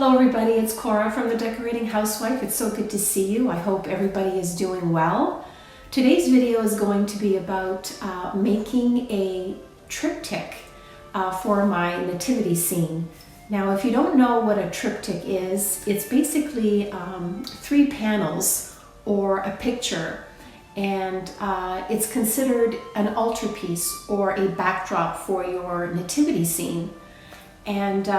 Hello everybody, it's Cora from The Decorating Housewife. It's so good to see you. I hope everybody is doing well. Today's video is going to be about making a triptych for my nativity scene. Now, if you don't know what a triptych is, it's basically 3 panels or a picture, and it's considered an altarpiece or a backdrop for your nativity scene. And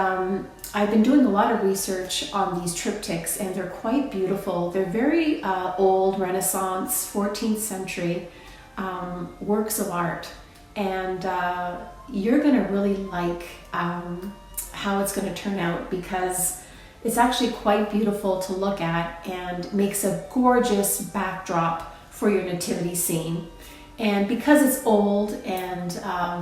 I've been doing a lot of research on these triptychs, and they're quite beautiful. They're very old, Renaissance, 14th century works of art, and you're going to really like how it's going to turn out, because it's actually quite beautiful to look at and makes a gorgeous backdrop for your nativity scene. And because it's old and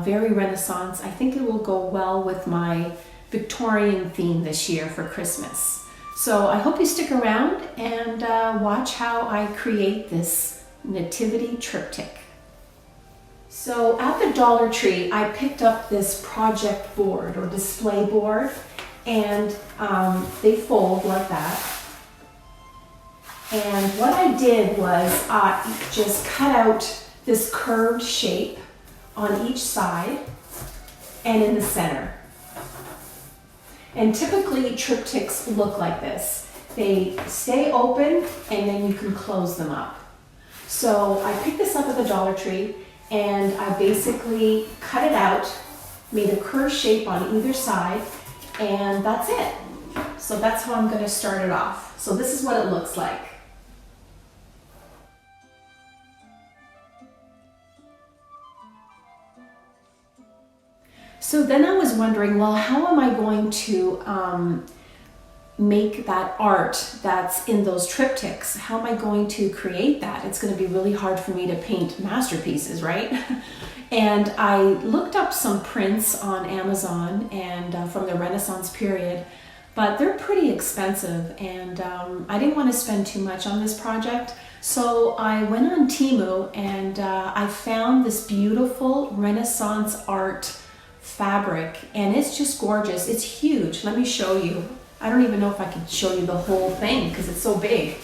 very Renaissance, I think it will go well with my Victorian theme this year for Christmas. So I hope you stick around and watch how I create this nativity triptych. So at the Dollar Tree, I picked up this project board or display board, and they fold like that. And what I did was just cut out this curved shape on each side and in the center. And typically triptychs look like this. They stay open and then you can close them up. So I picked this up at the Dollar Tree, and I basically cut it out, made a curved shape on either side, and that's it. So that's how I'm going to start it off. So this is what it looks like. So then I was wondering, well, how am I going to make that art that's in those triptychs? How am I going to create that? It's going to be really hard for me to paint masterpieces, right? And I looked up some prints on Amazon and from the Renaissance period, but they're pretty expensive, and I didn't want to spend too much on this project. So I went on Temu and I found this beautiful Renaissance art fabric, and it's just gorgeous. It's huge. Let me show you. I don't even know if I can show you the whole thing because it's so big,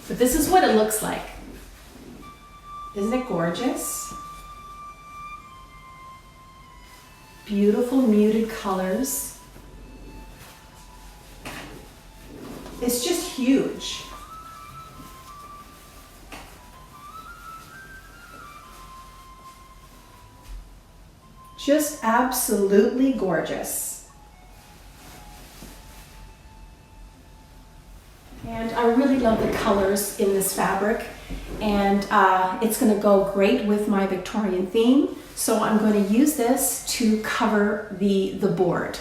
but this is what it looks like. Isn't it gorgeous? Beautiful muted colors. It's just huge. Just absolutely gorgeous. And I really love the colors in this fabric, and it's going to go great with my Victorian theme. So I'm going to use this to cover the board.